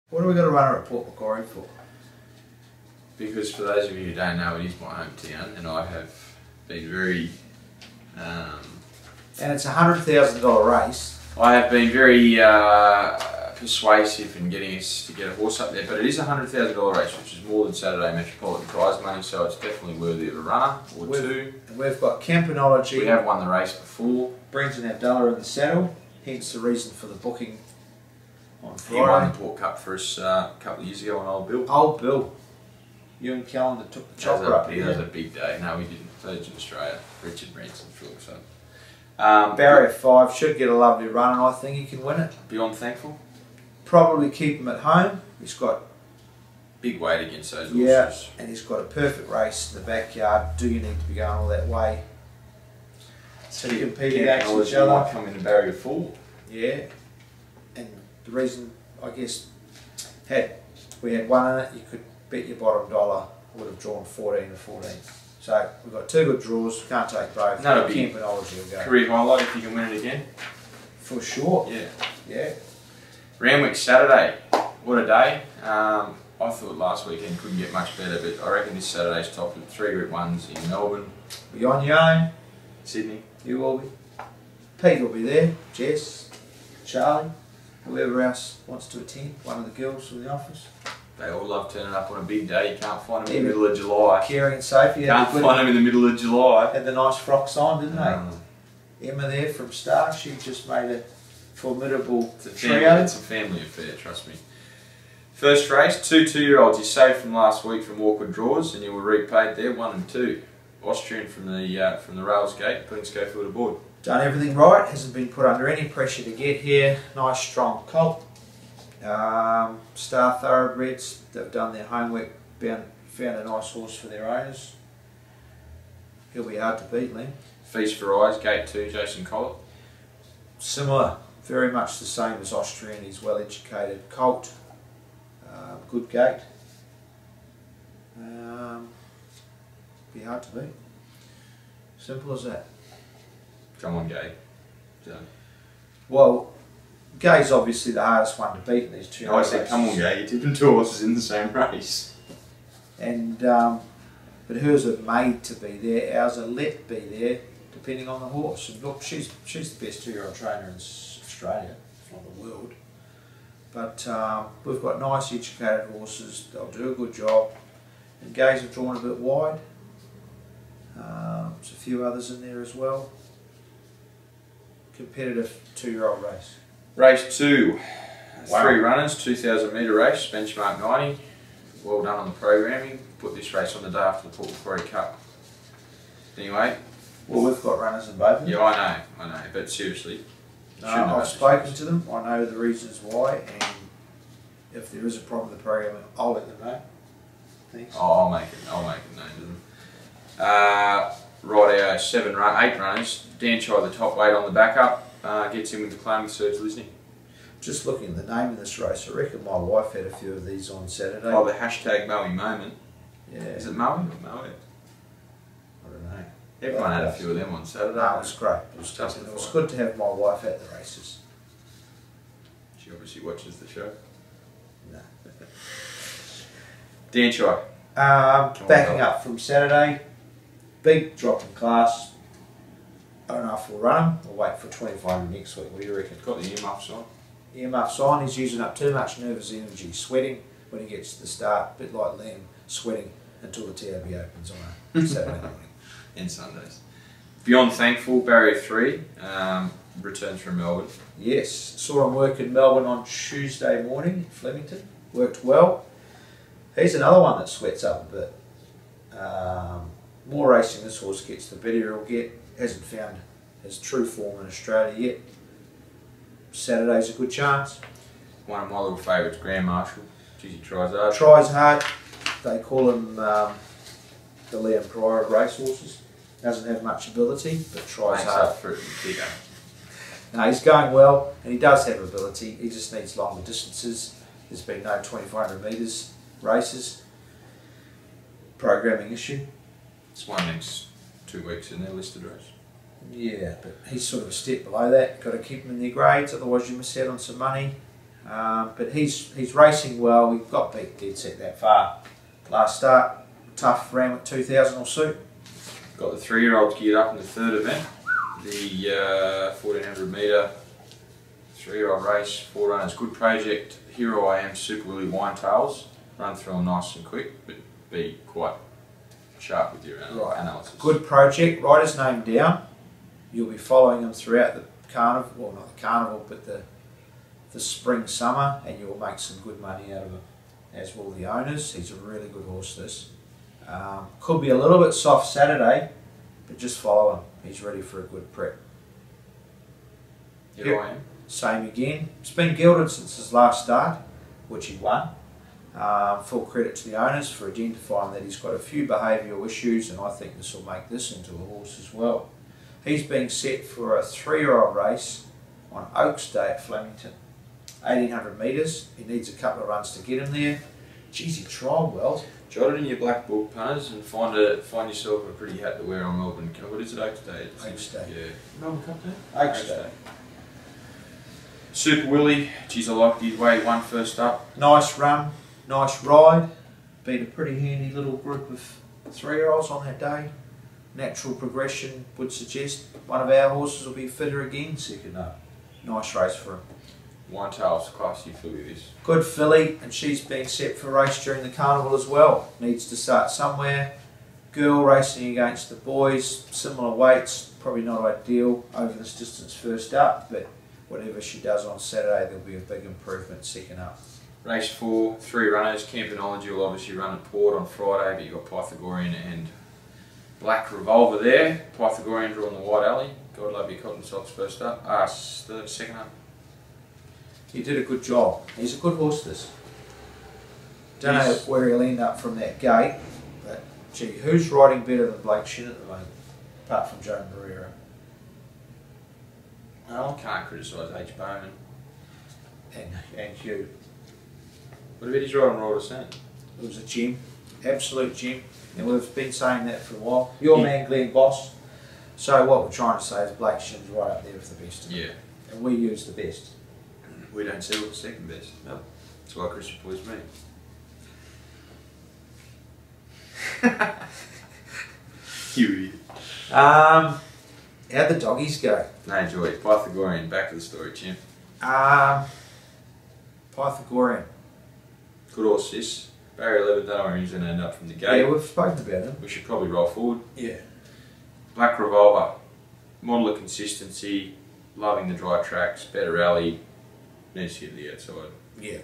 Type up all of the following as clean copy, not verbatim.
What have we got a runner at Port Macquarie for? Because for those of you who don't know, it is my hometown, and I have been very... and it's a $100,000 race. I have been very persuasive in getting us to get a horse up there, but it is a $100,000 race, which is more than Saturday Metropolitan prize money, so it's definitely worthy of a runner or two. And we've got Campanology. We have won the race before. Brenton Abdullah in the saddle, hence the reason for the booking on Friday. He won the Port Cup for us a couple of years ago on Old Bill. Old Bill. You and Calendar took the chopper up here. That was a big day. No, we didn't. Virgin Australia. Richard Branson, sure. So. Barrier 5 should get a lovely run, and I think he can win it. Beyond thankful. Probably keep him at home. He's got big weight against those horses. Yeah, and he's got a perfect race in the backyard. Do you need to be going all that way to compete against each other? Might come into barrier 4. Yeah, and the reason I guess we had one in it, you could bet your bottom dollar would have drawn 14 to 14. So we've got two good draws. Can't take both. That'll be Campanology will go. Career highlight if you can win it again. For sure. Yeah. Yeah. Randwick Saturday. What a day. I thought last weekend couldn't get much better, but I reckon this Saturday's topped with 3 Group 1s in Melbourne. Be on your own. Sydney. You will be. Pete will be there. Jess, Charlie, whoever else wants to attend. One of the girls from the office. They all love turning up on a big day. You can't find them in the middle of July. Kerry and Sophie Can't find them in the middle of July. Had the nice frocks on, didn't they? Emma there from Star, she just made a formidable trio. It's a family affair, trust me. First race, 2 2-year-olds you saved from last week from awkward draws, and you were repaid there, 1 and 2. Austrian from the rails gate, putting Caulfield aboard. Done everything right, hasn't been put under any pressure to get here. Nice strong colt. Star Thoroughbreds, they've done their homework, found a nice horse for their owners. He'll be hard to beat, Liam. Feast for Eyes, gate 2, Jason Collett. Similar, very much the same as Austrian. He's well educated colt, good gate. Be hard to beat. Simple as that. Come on, Gay. So. Well, Gay's obviously the hardest one to beat in these two races. I said, come on, Gay. You're tipping 2 horses in the same race. And but hers are made to be there. Ours are let be there, depending on the horse. And look, she's the best 2-year-old trainer in Australia, if not the world. But we've got nice educated horses. They'll do a good job. And Gays have drawn a bit wide. There's a few others in there as well. Competitive 2-year-old race. Race 2. Wow. 3 runners, 2,000 metre race, benchmark 90. Well done on the programming. Put this race on the day after the Port Macquarie Cup. Anyway. Well, we've got runners in both of them. Yeah, I know, but seriously. No, I've spoken to them. I know the reasons why, and if there is a problem with the programming, I'll let them know. Thanks. Oh, I'll make it known to them. Rightio, 8 runners. Dan Chai, the top weight on the backup, gets in with the claiming Surge Listing. Just looking at the name of this race, I reckon my wife had a few of these on Saturday. Oh, the hashtag Moe moment. Yeah. Is it Moe or Moe? I don't know. Everyone had a few of them on Saturday. No, it was great. It was good to have my wife at the races. She obviously watches the show. No. Dan Chai. Backing up from Saturday, big drop in class. I don't know if we'll run him. We'll wait for 25 next week. What do you reckon? Got the earmuffs on. Earmuffs on. He's using up too much nervous energy, sweating when he gets to the start. A bit like Liam, sweating until the TAB opens on a Saturday morning. And Sundays. Beyond Thankful, barrier 3, returns from Melbourne. Yes, saw him work in Melbourne on Tuesday morning, Flemington. Worked well. He's another one that sweats up a bit. More racing this horse gets, the better he'll get. Hasn't found his true form in Australia yet. Saturday's a good chance. One of my little favourites, Grand Marshal. Geez, he tries hard. Tries hard. They call him the Liam Pryor of racehorses. Doesn't have much ability, but tries hard. Up for it bigger. No, he's going well, and he does have ability. He just needs longer distances. There's been no 2,500 metres races. Programming issue. It's one next 2 weeks in their listed race. Yeah, but he's sort of a step below that. Got to keep him in their grades, otherwise you miss out on some money. But he's racing well. We got beat dead set that far. Last start, tough, ran with 2,000 or suit. Got the 3-year-olds geared up in the third event, the 1400 metre 3-year-old race, 4 runners, good project, Hero I Am, Super Willy, Winetails. Run through them nice and quick, but be quite sharp with your analysis. Good project, write his name down. You'll be following him throughout the carnival, well not the carnival, but the spring, summer, and you'll make some good money out of him, as will the owners. He's a really good horse, this. Could be a little bit soft Saturday, but just follow him. He's ready for a good prep. Here I Am. Same again. It's been gelded since his last start, which he won. Full credit to the owners for identifying that he's got a few behavioural issues, and I think this will make this into a horse as well. He's being set for a 3-year-old race on Oaks Day at Flemington. 1,800 metres. He needs a couple of runs to get him there. Geez, he trialled well. Jot it in your black book, punters, and find yourself a pretty hat to wear on Melbourne Cup. What is it, Oaks Day? Oaks Day. Yeah. Melbourne Cup Day? Oaks Day. Super Willy, geez, I liked his way. He won first up. Nice run, nice ride. Beat a pretty handy little group of 3-year-olds on that day. Natural progression would suggest one of our horses will be fitter again, second up. Nice race for him. Winetails, classy filly this. Good filly, and she's been set for race during the carnival as well. Needs to start somewhere. Girl racing against the boys, similar weights, probably not ideal over this distance first up, but whatever she does on Saturday, there'll be a big improvement second up. Race 4, 3 runners. Campanology will obviously run at Port on Friday, but you've got Pythagorean and Black Revolver there. Pythagorean draw on the wide alley. God love your cotton socks first up. Second up. He did a good job. He's a good horse, this. Don't know where he'll end up from that gate, but gee, who's riding better than Blake Shin at the moment, apart from Joe Marrero? Well, I can't criticise H. Bowman. And Hugh. What about his ride on Royal Descent? It was a gem, absolute gem, and we've been saying that for a while. Your man Glenn Boss. So what we're trying to say is Blake Shin's right up there with the best. Yeah. And we use the best. We don't settle for second best. No. That's why Chris employs me. You idiot. How'd the doggies go? No joy. Pythagorean, back to the story, champ. Pythagorean. Good horse, this. Barrier 11, don't know where he's going to end up from the gate. Yeah, we've spoken about him. We should probably roll forward. Yeah. Black Revolver. Model of consistency, loving the dry tracks, better alley, needs to get to the outside. Yeah.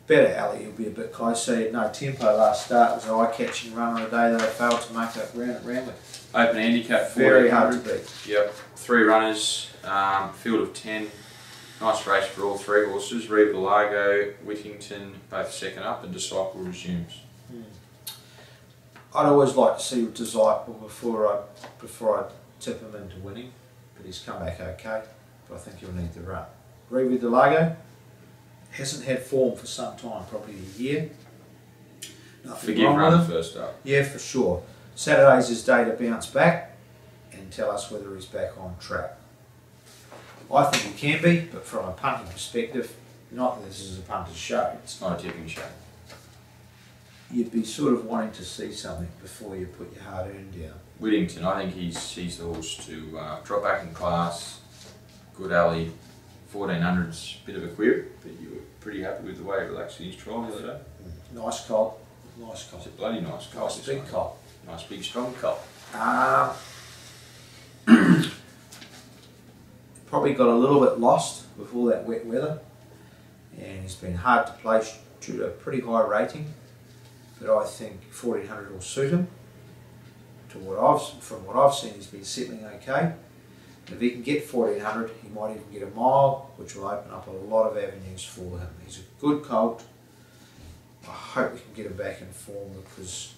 Better alley, he'll be a bit closer. He had no tempo last start. It was an eye-catching run on a day that I failed to make up ground at Ramley. Open handicap, very hard to beat. Yep, 3 runners, field of 10. Nice race for all 3 horses. Reva Largo, Whittington, both second up, and Disciple resumes. I'd always like to see Disciple before I tip him into winning, but he's come back okay. But I think he'll need the run. Reva Largo hasn't had form for some time, probably a year. Nothing Forgive wrong run with him. first up. Yeah, for sure. Saturday's his day to bounce back and tell us whether he's back on track. I think he can be, but from a punting perspective, not that this is a punter's show, It's not a tipping show. you'd be sort of wanting to see something before you put your hard-earned down. Whittington, I think he's the horse to drop back in class, good alley, 1400's a bit of a query, but you were pretty happy with the way he relaxed in his trial the other day. Nice colt, nice colt. It's a bloody nice colt. Nice big colt. Nice big strong colt. Probably got a little bit lost with all that wet weather, and he's been hard to place due to a pretty high rating, but I think 1400 will suit him. From what I've seen, he's been settling okay. And if he can get 1400, he might even get a mile, which will open up a lot of avenues for him. He's a good colt. I hope we can get him back in form because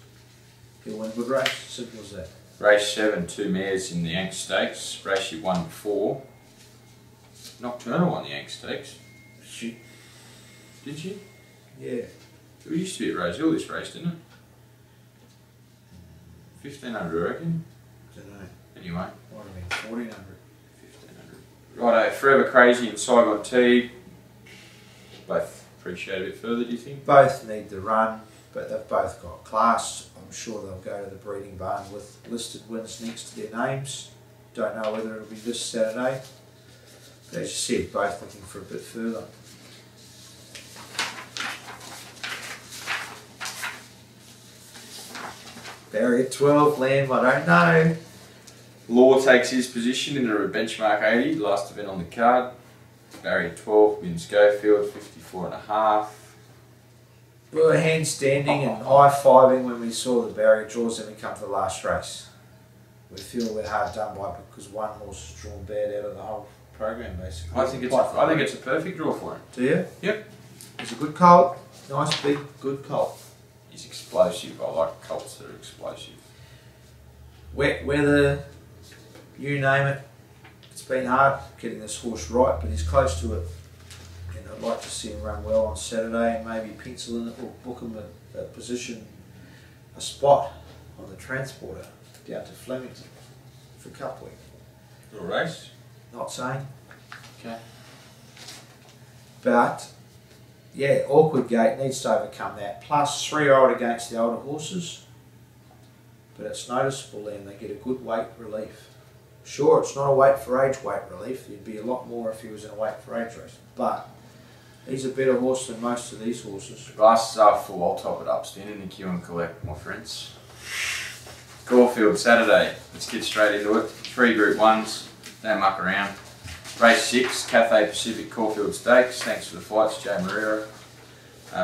he'll win a good race. Simple as that. Race 7, 2 mares in the Yank Stakes. Race you won before. Nocturnal won the Yank Stakes. Did she? Yeah. It used to be at Rosehill this race, didn't it? 1500, I reckon. I don't know. Anyway. Might have been 1400. 1500. Righto, Forever Crazy and Saigon Tea. Both appreciate a bit further, do you think? Both need the run, but they've both got class. I'm sure they'll go to the breeding barn with listed wins next to their names. Don't know whether it'll be this Saturday. But as you said, both looking for a bit further. Barrier 12, Lamb, I don't know. Law takes his position in a benchmark 80, last event on the card. Barrier 12 wins Caulfield, 54.5. We were handstanding and high-fiving when we saw the barrier draws and we come to the last race. We feel we're hard done by because one horse is drawn bad out of the whole program, basically. I think it's a perfect draw for him. Do you? Yep. He's a good colt. Nice, big, good colt. He's explosive. I like colts that are explosive. Wet weather, you name it. It's been hard getting this horse right, but he's close to it. And I'd like to see him run well on Saturday and maybe pencil in it or book him a position, a spot on the transporter down to Flemington for Cup Week. A race? Not saying. Okay. But, yeah, awkward gate needs to overcome that. Plus 3-year-old against the older horses. But it's noticeable and they get a good weight relief. Sure, it's not a weight for age weight relief. There'd be a lot more if he was in a weight for age race. But he's a better horse than most of these horses. Glasses are full. I'll top it up. Stand in the queue and collect, my friends. Caulfield Saturday. Let's get straight into it. 3 Group 1s. Don't muck around. Race 6, Cathay Pacific Caulfield Stakes. Thanks for the flights, Jay Marrero.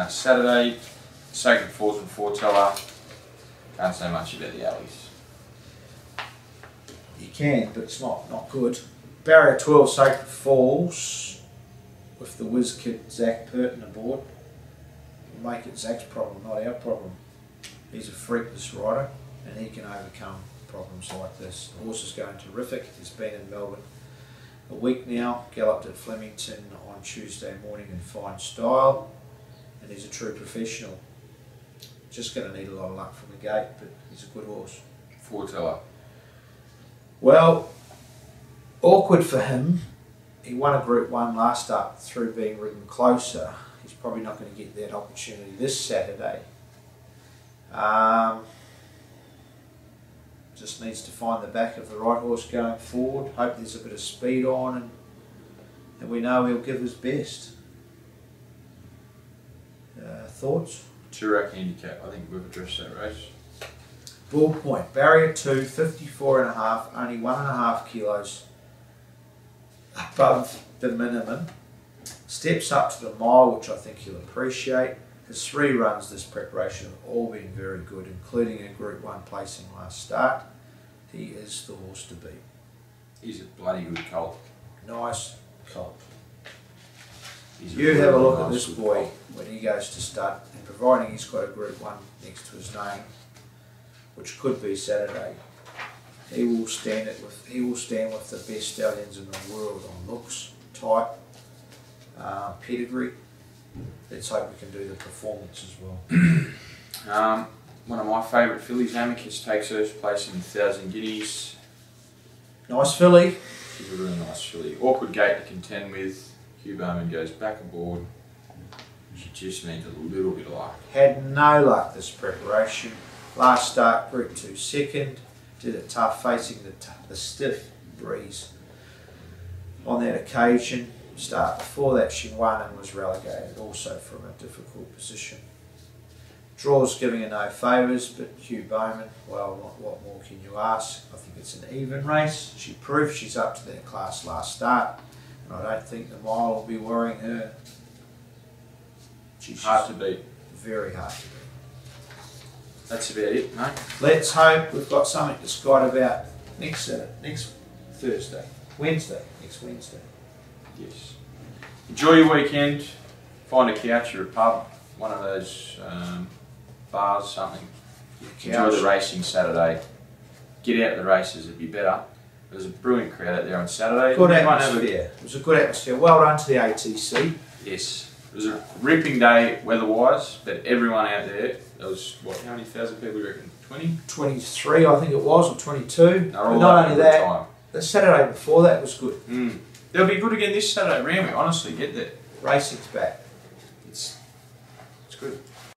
Saturday, Sacred Falls and Foreteller. Can't say much about the alleys. You can, but it's not good. Barrier 12, Sacred Falls, with the whiz kid Zach Purton aboard. We'll make it Zach's problem, not our problem. He's a freak, this rider, and he can overcome problems like this. The horse is going terrific. He's been in Melbourne a week now, galloped at Flemington on Tuesday morning in fine style, and he's a true professional. Just going to need a lot of luck from the gate, but he's a good horse. Foreteller. Well, awkward for him. He won a Group 1 last start through being ridden closer. He's probably not going to get that opportunity this Saturday. Just needs to find the back of the right horse going forward. Hope there's a bit of speed on, and we know he'll give his best. Thoughts? Turak handicap. I think we've addressed that race. Ball point. Barrier 2, 54.5, only 1.5 kilos above the minimum. Steps up to the mile, which I think he'll appreciate. His 3 runs this preparation have all been very good, including a Group 1 placing last start. He is the horse to beat. He's a bloody good colt. Nice colt. He's You have a look at nice this boy colt. when he goes to stud, and providing he's got a Group 1 next to his name, which could be Saturday, he will stand with the best stallions in the world on looks, type, pedigree. Let's hope we can do the performance as well. One of my favourite fillies, Amicus, takes first place in 1,000 guineas. Nice filly. She's a really nice filly. Awkward gate to contend with. Hugh Bowman goes back aboard. She just needs a little bit of luck. Had no luck this preparation. Last start, Group 2 second. Did it tough facing the stiff breeze. On that occasion, start before that she won and was relegated also from a difficult position. Draws giving her no favours, but Hugh Bowman, well, what more can you ask? I think it's an even race. She proved she's up to that class last start, and I don't think the mile will be worrying her. She's hard to beat. Very hard to beat. That's about it, mate. Let's hope we've got something to Scott about next Thursday. Next Wednesday. Yes. Enjoy your weekend. Find a couch or a pub, one of those bars, something. Enjoy the racing Saturday. Get out the races, it'd be better. There's a brilliant crowd out there on Saturday. Good atmosphere. It was a good atmosphere. Well done to the ATC. Yes. It was a ripping day weather-wise, but everyone out there, there was, what, how many thousand people do you reckon? 20? 23, I think it was, or 22. But not only that, the Saturday before that was good. They'll be good again this Saturday round. We honestly get that. Racing's back. Good.